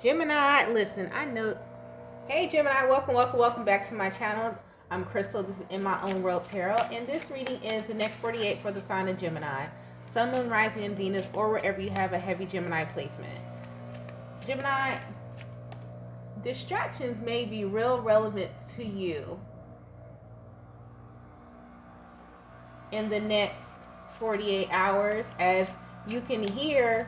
Gemini, listen, I know. Hey, Gemini, welcome back to my channel. I'm Crystal. This is In My Own World Tarot, and this reading is the next 48 for the sign of Gemini, Sun, Moon, Rising, and Venus, or wherever you have a heavy Gemini placement. Gemini, distractions may be real relevant to you in the next 48 hours, as you can hear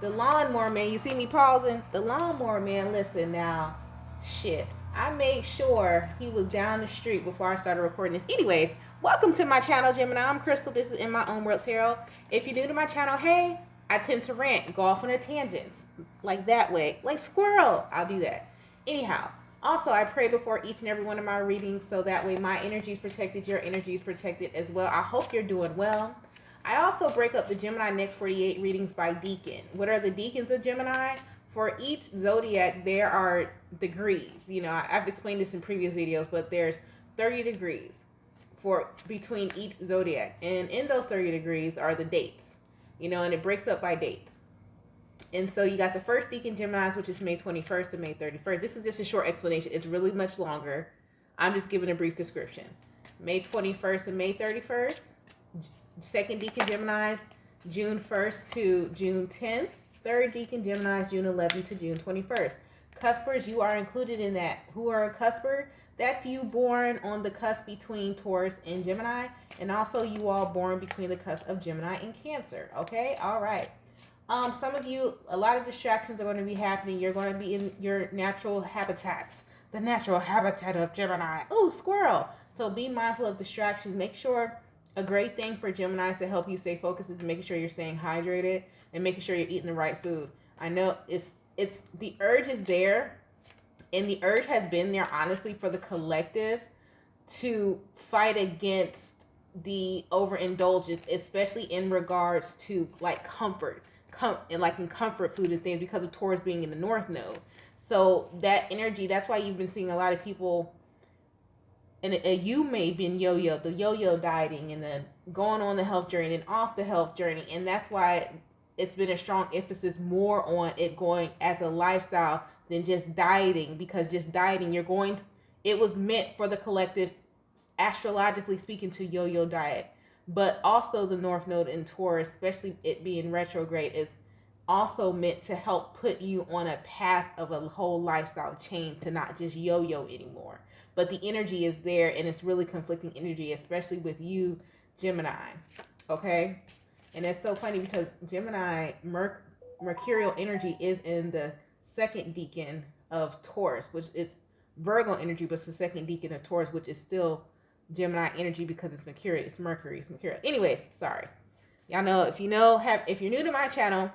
the lawnmower man. You see me pausing? The lawnmower man, listen now. Shit. I made sure he was down the street before I started recording this. Anyways, welcome to my channel, Gemini. I'm Crystal. This is In My Own World Tarot. If you're new to my channel, hey, I tend to rant, go off on a tangents. Like that way. Like squirrel. I'll do that. Anyhow, also, I pray before each and every one of my readings so that way my energy is protected, your energy is protected as well. I hope you're doing well. I also break up the Gemini next 48 readings by deacon. What are the decans of Gemini? For each zodiac, there are degrees. You know, I've explained this in previous videos, but there's 30 degrees for between each zodiac. And in those 30 degrees are the dates, you know, and it breaks up by dates. And so you got the first decan Geminis, which is May 21st to May 31st. This is just a short explanation. It's really much longer. I'm just giving a brief description. May 21st to May 31st. Second decan Geminis, June 1st to June 10th. Third decan Geminis, June 11th to June 21st. Cuspers, you are included in that. Who are a cusper? That's you born on the cusp between Taurus and Gemini. And also you all born between the cusp of Gemini and Cancer. Okay? All right. Some of you, a lot of distractions are going to be happening. You're going to be in your natural habitats. The natural habitat of Gemini. Oh, squirrel. So be mindful of distractions. Make sure a great thing for Geminis to help you stay focused is making sure you're staying hydrated and making sure you're eating the right food. I know it's the urge is there, and the urge has been there honestly for the collective to fight against the overindulgence, especially in regards to like comfort, like in comfort food and things, because of Taurus being in the North Node. So that energy, that's why you've been seeing a lot of people. And you may have been the yo-yo dieting, and then going on the health journey and off the health journey. And that's why it's been a strong emphasis more on it going as a lifestyle than just dieting, because just dieting, it was meant for the collective, astrologically speaking, to yo-yo diet. But also the North Node in Taurus, especially it being retrograde, is also meant to help put you on a path of a whole lifestyle change, to not just yo-yo anymore. But the energy is there, and it's really conflicting energy, especially with you, Gemini. Okay? And it's so funny because Gemini, mercurial energy is in the second decan of Taurus, which is Virgo energy, but it's the second decan of Taurus, which is still Gemini energy because it's Mercury. It's Mercury. Anyways, sorry. Y'all know, if you're new to my channel,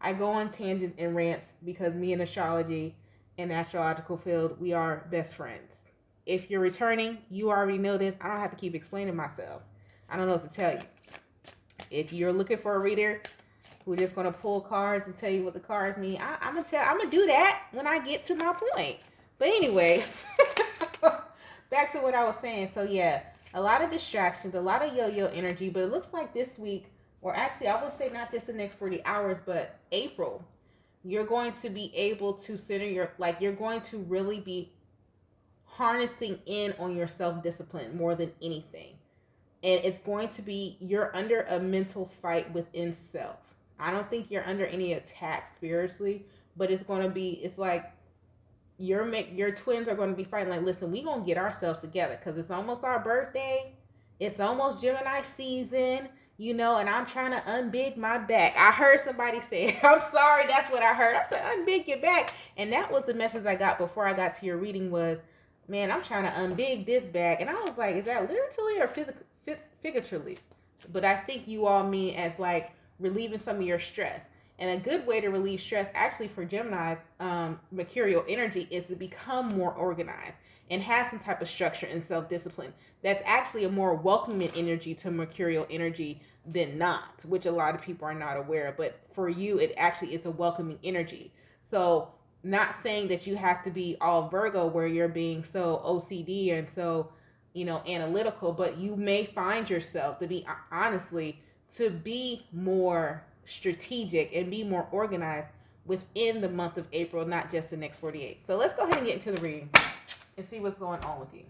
I go on tangents and rants because me and astrology and the astrological field, we are best friends. If you're returning, you already know this. I don't have to keep explaining myself. I don't know what to tell you. If you're looking for a reader who's just going to pull cards and tell you what the cards mean, I'm going to do that when I get to my point. But anyways, back to what I was saying. So yeah, a lot of distractions, a lot of yo-yo energy, but it looks like this week, or actually I would say not just the next 40 hours, but April, you're going to be able to center you're going to really be harnessing in on your self-discipline more than anything. And it's going to be, you're under a mental fight within self. I don't think you're under any attack spiritually, but it's like your twins are going to be fighting. Like, listen, we going to get ourselves together because it's almost our birthday. It's almost Gemini season, you know, and I'm trying to unbig my back. I heard somebody say, I'm sorry, that's what I heard. I said, unbig your back. And that was the message I got before I got to your reading was, man, I'm trying to unbig this bag. And I was like, is that literally or figuratively? But I think you all mean as like relieving some of your stress. And a good way to relieve stress, actually for Gemini's mercurial energy, is to become more organized and have some type of structure and self-discipline. That's actually a more welcoming energy to mercurial energy than not, which a lot of people are not aware of. But for you, it actually is a welcoming energy. So not saying that you have to be all Virgo where you're being so OCD and so, you know, analytical, but you may find yourself to be, honestly, to be more strategic and be more organized within the month of April, not just the next 48. So let's go ahead and get into the reading and see what's going on with you.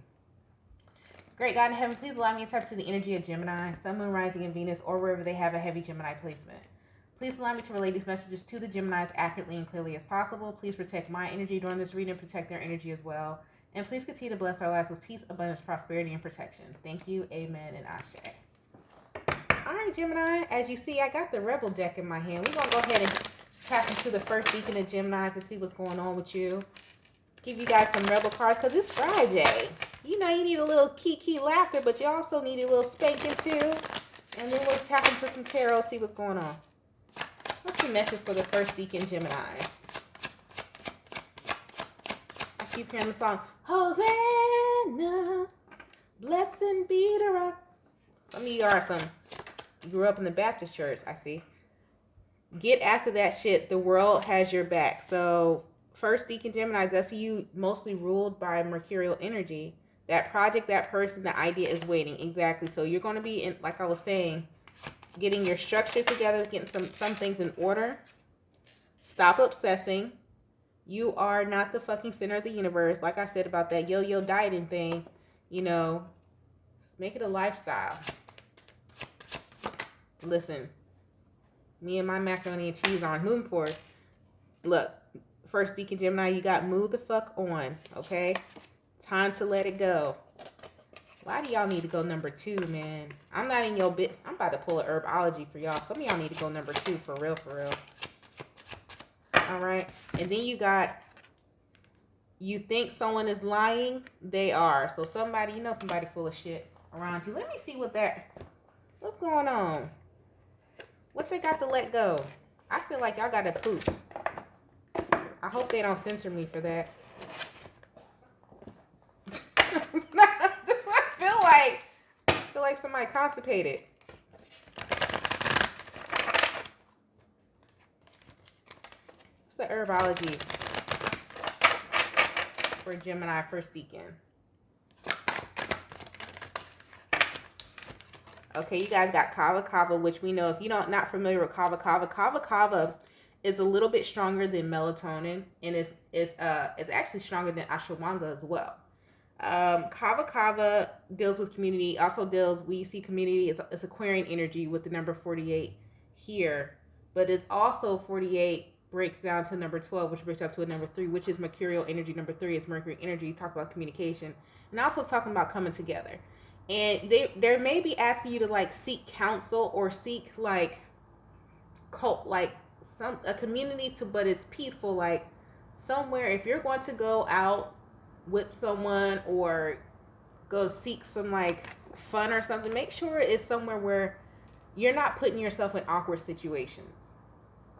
Great God in heaven, please allow me to tap to the energy of Gemini, Sun, Moon, Rising, and Venus, or wherever they have a heavy Gemini placement. Please allow me to relay these messages to the Geminis accurately and clearly as possible. Please protect my energy during this reading and protect their energy as well. And please continue to bless our lives with peace, abundance, prosperity, and protection. Thank you, amen, and ashe. All right, Gemini, as you see, I got the Rebel deck in my hand. We're going to go ahead and tap into the first deacon of Geminis and see what's going on with you. Give you guys some Rebel cards because it's Friday. You know, you need a little kiki laughter, but you also need a little spanking too. And then we'll tap into some tarot, see what's going on. What's the message for the first deacon Geminis? I keep hearing the song, Hosanna, blessed be the rock. Some of you you grew up in the Baptist church, I see. Get after that shit. The world has your back. So, first deacon Geminis, that's you mostly ruled by mercurial energy. That project, that person, the idea is waiting. Exactly. So, you're going to be, in, like I was saying, getting your structure together, getting some things in order. Stop obsessing. You are not the fucking center of the universe. Like I said about that yo-yo dieting thing, you know, make it a lifestyle. Listen, me and my macaroni and cheese aren't moving forward. Look, first deacon Gemini, you got move the fuck on, okay? Time to let it go. Why do y'all need to go number 2, man? I'm not in your bit. I'm about to pull a herbology for y'all. Some of y'all need to go number 2 for real, for real. All right. And then you think someone is lying. They are. So somebody, you know somebody full of shit around you. Let me see what's going on. What they got to let go? I feel like y'all got to poop. I hope they don't censor me for that. I feel like somebody constipated. What's the herbology for Gemini first deacon? Okay, you guys got kava kava, which we know, if you're not familiar with kava kava is a little bit stronger than melatonin, and it's actually stronger than ashwagandha as well. Kava Kava deals with community, also deals, we see community, it's Aquarian energy with the number 48 here, but it's also 48 breaks down to number 12, which breaks down to a number 3, which is mercurial energy. Number 3 is Mercury energy. Talk about communication and also talking about coming together. And they may be asking you to like seek counsel or seek like a community but it's peaceful, like somewhere. If you're going to go out with someone or go seek some like fun or something, make sure it's somewhere where you're not putting yourself in awkward situations,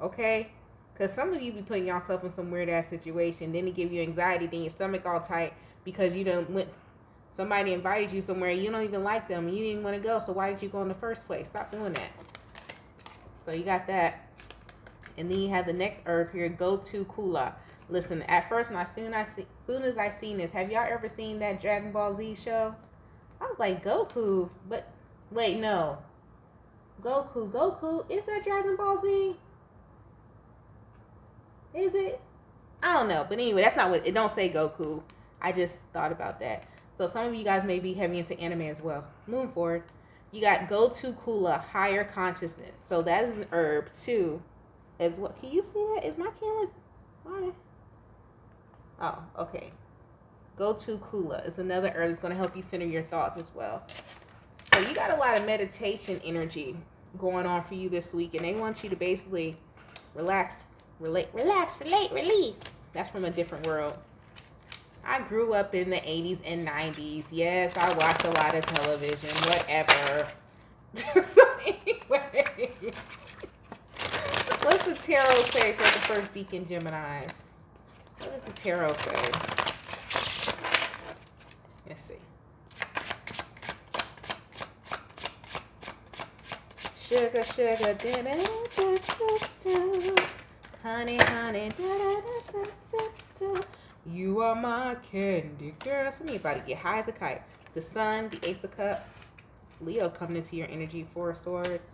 okay? Because some of you be putting yourself in some weird ass situation, then it give you anxiety, then your stomach all tight because you somebody invited you somewhere, you don't even like them and you didn't want to go, so why did you go in the first place? Stop doing that. So you got that. And then you have the next herb here, go to Kula. Listen, at first, as soon as I seen this, have y'all ever seen that Dragon Ball Z show? I was like, Goku, but wait, no. Goku, is that Dragon Ball Z? Is it? I don't know, but anyway, that's not what, it don't say Goku. I just thought about that. So some of you guys may be heavy into anime as well. Moving forward, you got go to Kula, higher consciousness. So that is an herb too. As what? Can you see that? Is my camera on? Oh, okay. Go to Kula is another herb that's going to help you center your thoughts as well. So you got a lot of meditation energy going on for you this week, and they want you to basically relax, release. That's from a different world. I grew up in the 80s and 90s. Yes, I watched a lot of television, whatever. So anyway, what's the tarot say for the first deacon Geminis? What does the tarot say? Let's see. Sugar, sugar, da da da da da. Honey, honey, da da da da da. You are my candy girl. Some of you about to get high as a kite. The Sun, the Ace of Cups. Leo's coming into your energy. 4 of Swords.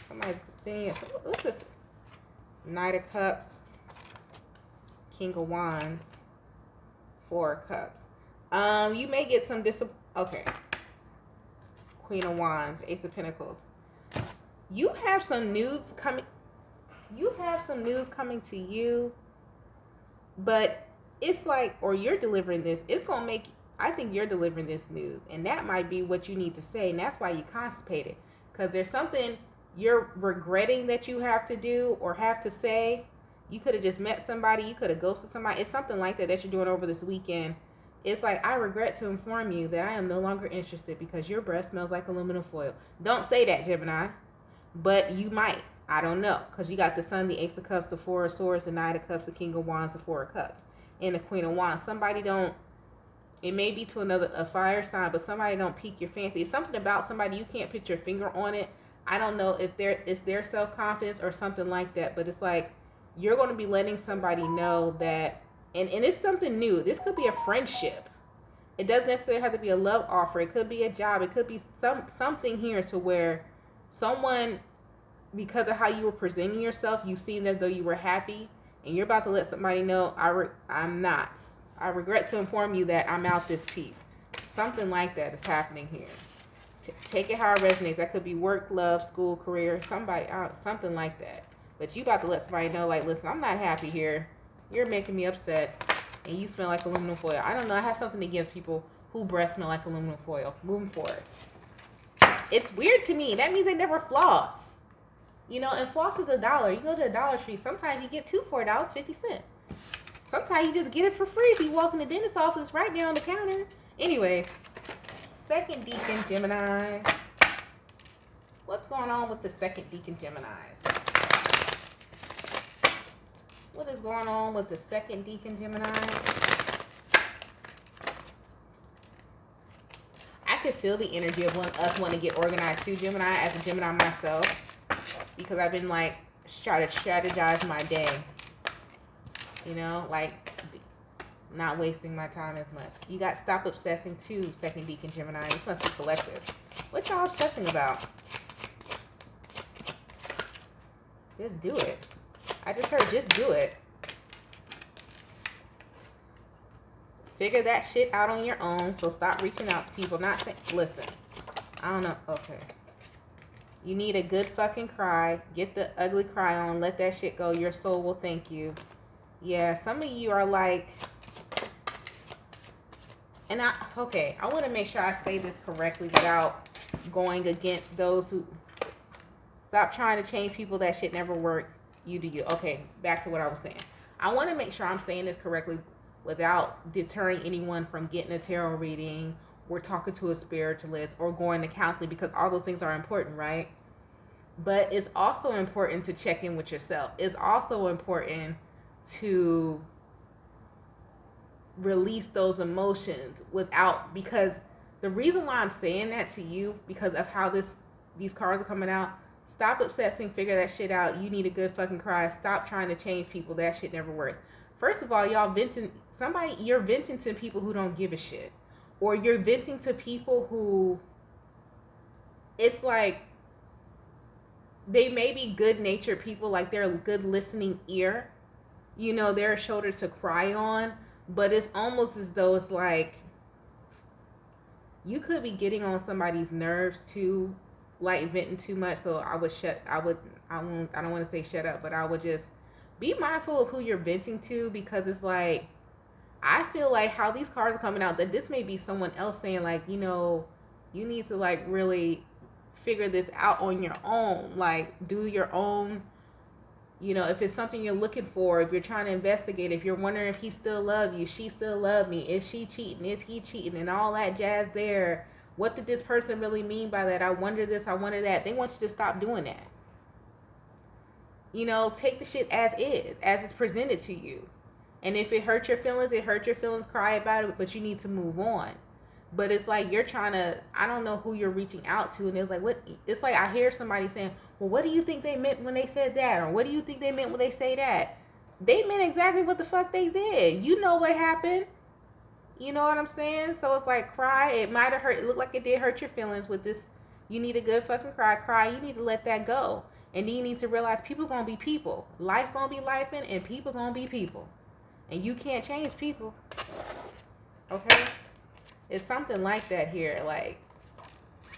Somebody's saying, what's this? Knight of Cups, King of Wands, Four of Cups. You may get some okay. Queen of Wands, Ace of Pentacles. You have some news coming. You have some news coming to you, but it's like, or you're delivering this. It's gonna make. I think you're delivering this news, and that might be what you need to say, and that's why you constipated, because there's something you're regretting that you have to do or have to say. You could have just met somebody. You could have ghosted somebody. It's something like that you're doing over this weekend. It's like, I regret to inform you that I am no longer interested because your breath smells like aluminum foil. Don't say that, Gemini, but you might. I don't know, because you got the Sun, the Ace of Cups, the Four of Swords, the Knight of Cups, the King of Wands, the Four of Cups, and the Queen of Wands. Somebody don't, it may be to a fire sign, but somebody don't pique your fancy. It's something about somebody, you can't put your finger on it. I don't know if it's their self-confidence or something like that, but it's like, you're going to be letting somebody know that, and it's something new. This could be a friendship. It doesn't necessarily have to be a love offer. It could be a job. It could be something here to where someone, because of how you were presenting yourself, you seemed as though you were happy, and you're about to let somebody know, I'm not. I regret to inform you that I'm out this piece. Something like that is happening here. Take it how it resonates. That could be work, love, school, career, something like that. But you about to let somebody know, like, listen, I'm not happy here. You're making me upset, and you smell like aluminum foil. I don't know. I have something against people who breath smell like aluminum foil. Moving forward. It's weird to me. That means they never floss. You know, and floss is $1. You go to a Dollar Tree. Sometimes you get two for $1.50. Sometimes you just get it for free if you walk in the dentist's office right there on the counter. Anyways, second deacon Geminis. What's going on with the second deacon Geminis? What is going on with the second deacon Geminis? I could feel the energy of us wanting to get organized too, Gemini, as a Gemini myself. Because I've been like, trying to strategize my day. You know, like, not wasting my time as much. You got stop obsessing too, second deacon Gemini. This must be collective. What y'all obsessing about? Just do it. I just heard just do it. Figure that shit out on your own. So stop reaching out to people. Not saying, listen, I don't know. Okay. You need a good fucking cry. Get the ugly cry on. Let that shit go. Your soul will thank you. Yeah, some of you are like, and I want to make sure I say this correctly without going against those who, stop trying to change people. That shit never works. You do you. Okay, back to what I was saying. I want to make sure I'm saying this correctly without deterring anyone from getting a tarot reading or talking to a spiritualist or going to counseling, because all those things are important, right? But it's also important to check in with yourself. It's also important to release those emotions because the reason why I'm saying that to you, because of how these cards are coming out. Stop obsessing, figure that shit out. You need a good fucking cry. Stop trying to change people. That shit never works. First of all, you're venting to people who don't give a shit. Or you're venting to people who, it's like, they may be good-natured people, like they're a good listening ear. You know, they're a shoulder to cry on. But it's almost as though it's like, you could be getting on somebody's nerves too, like venting too much. So I don't want to say shut up, but I would just be mindful of who you're venting to, because it's like, I feel like how these cards are coming out, that this may be someone else saying, like, you know, you need to like really figure this out on your own, like do your own, you know, if it's something you're looking for, if you're trying to investigate, if you're wondering if he still love you, she still love me, is she cheating, is he cheating, and all that jazz there. What did this person really mean by that? I wonder this, I wonder that. They want you to stop doing that. You know, take the shit as is, as it's presented to you. And if it hurt your feelings, it hurt your feelings, cry about it, but you need to move on. But it's like you're trying to, I don't know who you're reaching out to, and it's like, what? It's like I hear somebody saying, well, what do you think they meant when they said that? Or what do you think they meant when they say that? They meant exactly what the fuck they did. You know what happened. You know what I'm saying? So it's like, cry. It might have hurt. It looked like it did hurt your feelings with this. You need a good fucking cry. You need to let that go. And then you need to realize people gonna be people. Life gonna be life, and people gonna be people. And you can't change people. Okay? It's something like that here. Like,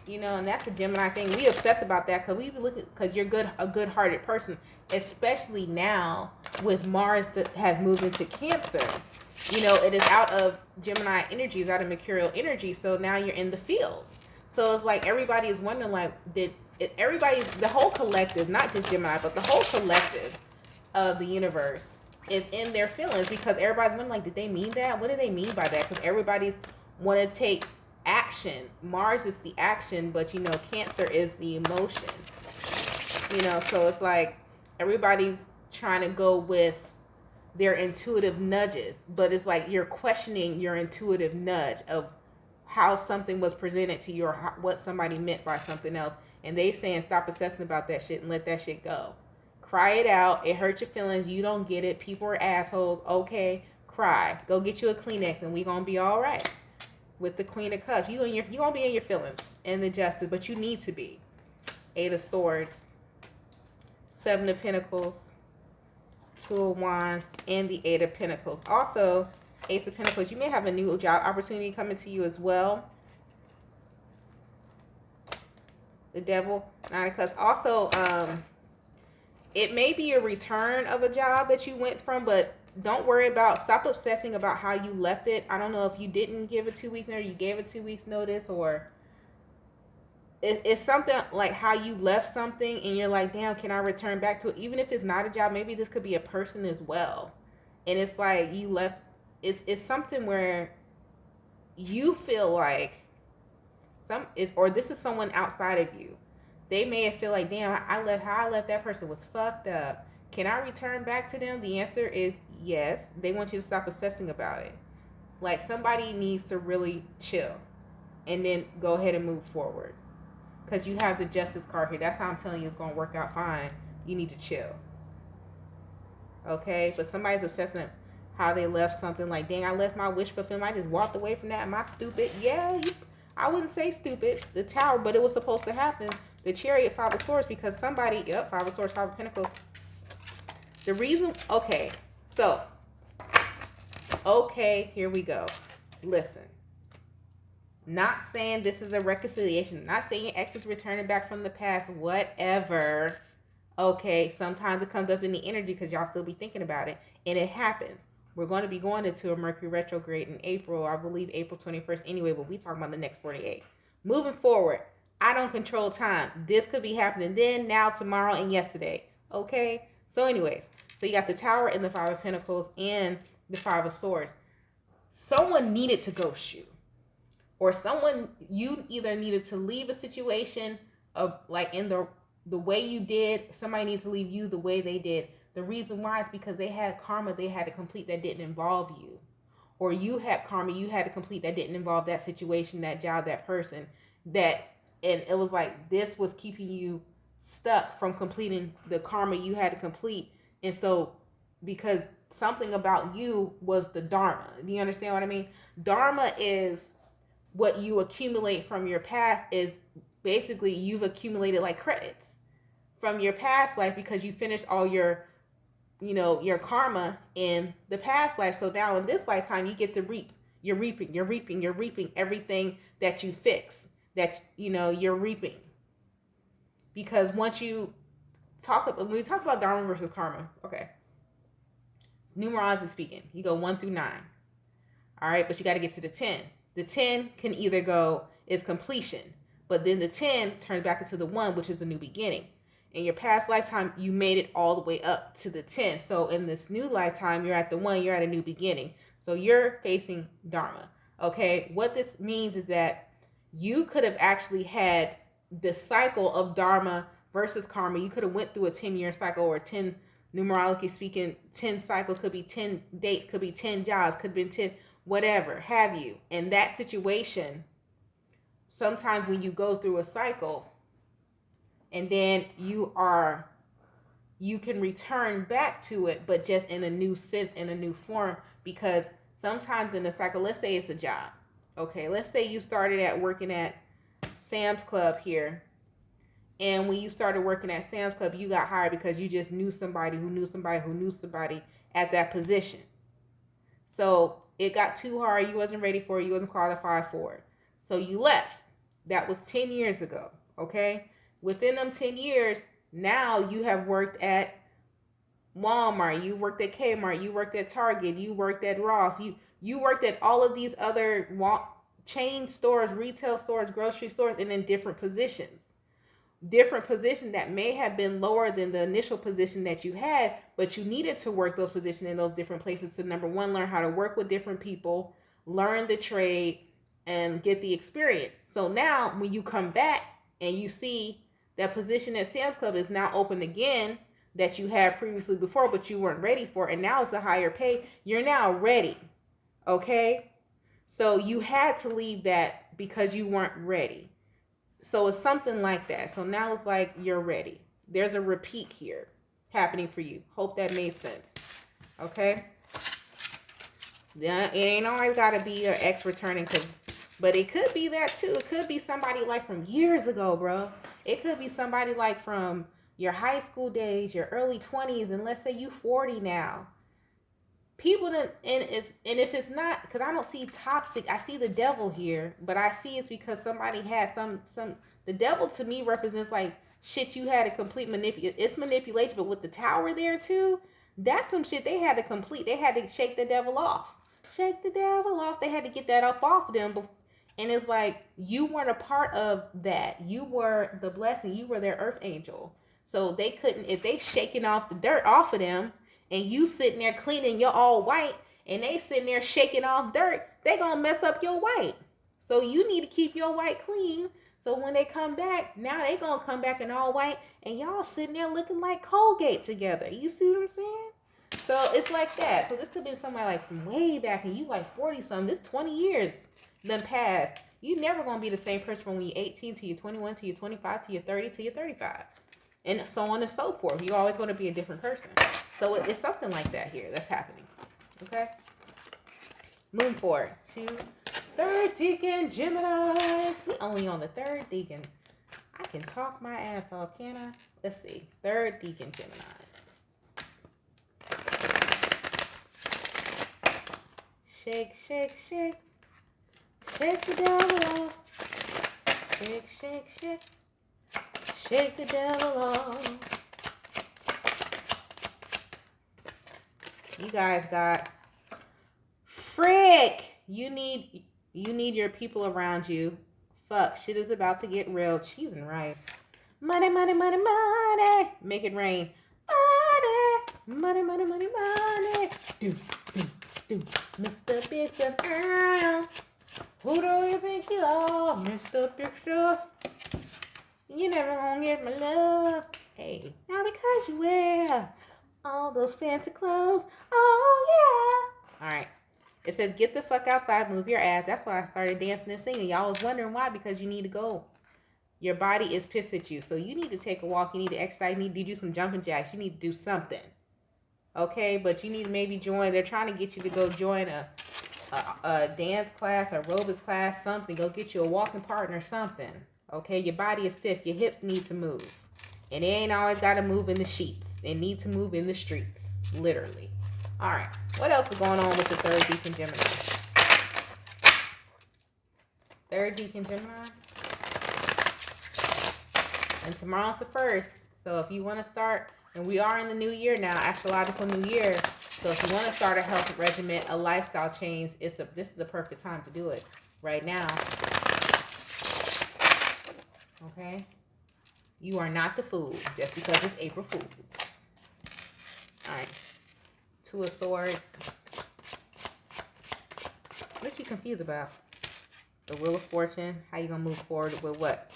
you know, and that's a Gemini thing. We obsess about that because we look at, because you're a good-hearted person, especially now with Mars that has moved into Cancer. You know, it is out of Gemini energy, it's out of Mercurial energy. So now you're in the fields. So it's like everybody is wondering, like, the whole collective, not just Gemini, but the whole collective of the universe is in their feelings, because everybody's wondering, like, did they mean that? What do they mean by that? Because everybody's want to take action. Mars is the action, but you know, Cancer is the emotion. You know, so it's like everybody's trying to go with their intuitive nudges, but it's like you're questioning your intuitive nudge of how something was presented to you, or what somebody meant by something else, and they saying stop obsessing about that shit and let that shit go. Cry it out. It hurts your feelings. You don't get it. People are assholes. Okay, cry. Go get you a Kleenex and we gonna be all right. With the Queen of Cups, you gonna be in your feelings and the Justice, but you need to be. Eight of Swords, Seven of Pentacles, Two of Wands, and the Eight of Pentacles. Also, Ace of Pentacles, you may have a new job opportunity coming to you as well. The Devil, Nine of Cups. Also, it may be a return of a job that you went from, but don't worry about, stop obsessing about how you left it. I don't know if you didn't give a 2 weeks notice, you gave a 2 weeks notice, or it's something like how you left something and you're like, damn, can I return back to it? Even if it's not a job, maybe this could be a person as well. And it's like you left, it's something where you feel like or this is someone outside of you. They may feel like, damn, how I left that person was fucked up. Can I return back to them? The answer is yes. They want you to stop obsessing about it. Like, somebody needs to really chill and then go ahead and move forward. Because you have the Justice card here. That's how I'm telling you it's going to work out fine. You need to chill. Okay? But somebody's obsessing with how they left something, like, dang, I left my wish fulfillment. I just walked away from that. Am I stupid? Yeah, I wouldn't say stupid. The Tower, but it was supposed to happen. The Chariot, Five of Swords, because somebody, Five of Swords, Five of Pentacles. The reason, okay, here we go. Listen, not saying this is a reconciliation, not saying your ex is returning back from the past, whatever. Okay, sometimes it comes up in the energy because y'all still be thinking about it, and it happens. We're going to be going into a Mercury retrograde in April, I believe April 21st anyway, but we talking about the next 48. Moving forward, I don't control time. This could be happening then, now, tomorrow, and yesterday. Okay? So anyways, so you got the Tower and the Five of Pentacles and the Five of Swords. Someone needed to ghost you. Or you either needed to leave a situation of, like, in the way you did. Somebody needs to leave you the way they did. The reason why is because they had karma they had to complete that didn't involve you. Or you had karma you had to complete that didn't involve that situation, that job, that person. And it was like this was keeping you stuck from completing the karma you had to complete. And so, because something about you was the Dharma. Do you understand what I mean? Dharma is what you accumulate from your past, is basically you've accumulated like credits from your past life because you finished all your karma in the past life. So now in this lifetime, you get to reap. You're reaping everything that you fix, that, you're reaping. Because once when we talk about Dharma versus karma, okay, numerologically speaking, you go 1 through 9. All right, but you got to get to the 10. The 10 can either go is completion, but then the 10 turns back into the 1, which is the new beginning. In your past lifetime, you made it all the way up to the 10. So in this new lifetime, you're at the 1, you're at a new beginning. So you're facing Dharma. Okay, what this means is that you could have actually had the cycle of Dharma versus karma. You could have went through a 10-year cycle, or 10, numerologically speaking, 10 cycles, could be 10 dates, could be 10 jobs, could have been 10, whatever have you. In that situation, sometimes when you go through a cycle and then you can return back to it, but just in a new sense, in a new form, because sometimes in the cycle, let's say it's a job. Okay, let's say you started working at Sam's Club here, And when you started working at Sam's Club, you got hired because you just knew somebody who knew somebody who knew somebody at that position. So it got too hard. You wasn't ready for it. You wasn't qualified for it. So you left. That was 10 years ago. Okay. Within them 10 years, now you have worked at Walmart. You worked at Kmart. You worked at Target. You worked at Ross. You worked at all of these other chain stores, retail stores, grocery stores, and in different positions that may have been lower than the initial position that you had, but you needed to work those positions in those different places to, number one, learn how to work with different people, learn the trade, and get the experience. So now when you come back and you see that position at Sam's Club is now open again that you had previously before, but you weren't ready for, and now it's a higher pay, you're now ready. Okay? So you had to leave that because you weren't ready. So it's something like that. So now it's like you're ready. There's a repeat here happening for you. Hope that made sense. Okay? It ain't always got to be your ex returning, but it could be that too. It could be somebody like from years ago, bro. It could be somebody like from your high school days, your early 20s, and let's say you 40 now. People that, and if it's not, because I don't see toxic, I see the devil here, but I see it's because somebody had some the devil to me represents like shit you had to complete it's manipulation, but with the tower there too, that's some shit they had to complete. They had to shake the devil off. Shake the devil off. They had to get that up off of them. And it's like, you weren't a part of that. You were the blessing. You were their earth angel. So they couldn't, if they shaking off the dirt off of them, and you sitting there cleaning, you're all white, and they sitting there shaking off dirt, they gonna mess up your white. So you need to keep your white clean. So when they come back, now they gonna come back in all white, and y'all sitting there looking like Colgate together. You see what I'm saying? So it's like that. So this could be somebody like from way back, and you like 40 something. This 20 years done passed. You never gonna be the same person from when you're 18 to you're 21 to you're 25 to you're 30 to you're 35. And so on and so forth. You're always going to be a different person. So it's something like that here that's happening. Okay? Moving forward to third deacon Gemini. We only on the third deacon. I can talk my ass off, can I? Let's see. Third deacon Gemini. Shake, shake, shake. Shake the devil off. Shake, shake, shake. Shake the devil off. You guys got frick. You need your people around you. Fuck, shit is about to get real. Cheese and rice. Money, money, money, money. Make it rain. Money, money, money, money, money. Do, do, do. Mr. Big Stuff. Who do you think you are, Mr. Big Stuff? You never gonna get my love. Hey, now because you wear all those fancy clothes. Oh, yeah. All right. It says, get the fuck outside, move your ass. That's why I started dancing and singing. Y'all was wondering why, because you need to go. Your body is pissed at you. So you need to take a walk. You need to exercise. You need to do some jumping jacks. You need to do something. Okay? But you need to maybe join. They're trying to get you to go join a dance class, aerobics class, something. Go get you a walking partner, something. Okay, your body is stiff. Your hips need to move. And it ain't always got to move in the sheets. It needs to move in the streets. Literally. All right. What else is going on with the third deacon Gemini? Third deacon Gemini. And tomorrow's the 1st. So if you want to start, and we are in the new year now, astrological new year. So if you want to start a health regimen, a lifestyle change, this is the perfect time to do it right now. Okay? You are not the fool just because it's April Fool's. Alright. 2 of Swords. What you confused about? The Wheel of Fortune. How you gonna move forward with what?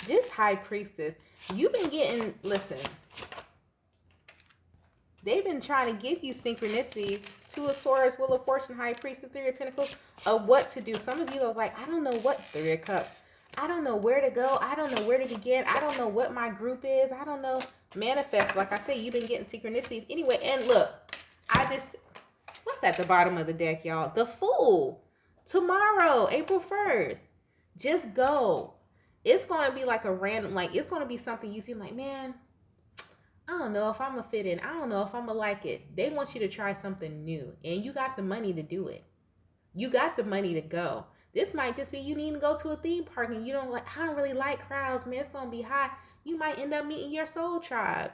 This High Priestess. You've been getting, listen. They've been trying to give you synchronicities. 2 of Swords, Wheel of Fortune, High Priestess, 3 of Pentacles, of what to do. Some of you are like, I don't know what, 3 of Cups. I don't know where to go. I don't know where to begin. I don't know what my group is. I don't know. Manifest. Like I say, you've been getting synchronicities. Anyway, and look, what's at the bottom of the deck, y'all? The Fool. Tomorrow, April 1st. Just go. it's going to be like a random, like, it's going to be something you see like, man, I don't know if I'm going to fit in. I don't know if I'm going to like it. They want you to try something new, and you got the money to do it. You got the money to go. This might just be you need to go to a theme park and you don't like, I don't really like crowds, man. It's going to be hot. You might end up meeting your soul tribe.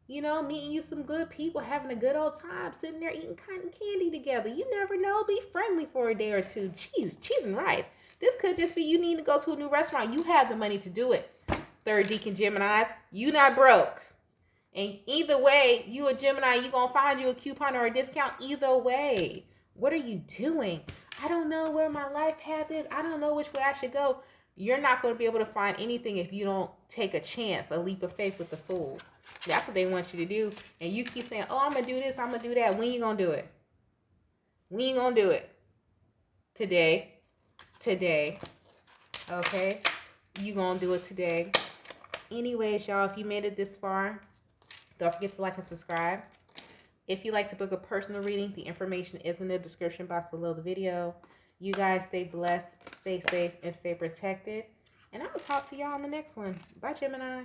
You know, meeting you some good people, having a good old time, sitting there eating cotton candy together. You never know. Be friendly for a day or two. Cheese and rice. This could just be you need to go to a new restaurant. You have the money to do it. Third Deacon Geminis, you not broke. And either way, you a Gemini, you going to find you a coupon or a discount either way. What are you doing? I don't know where my life path is. I don't know which way I should go. You're not going to be able to find anything if you don't take a chance, a leap of faith with the fool. That's what they want you to do. And you keep saying, oh, I'm going to do this, I'm going to do that. When you going to do it? When you going to do it? Today. Okay? You going to do it today. Anyways, y'all, if you made it this far, don't forget to like and subscribe. If you'd like to book a personal reading, the information is in the description box below the video. You guys stay blessed, stay safe, and stay protected. And I will talk to y'all on the next one. Bye, Gemini.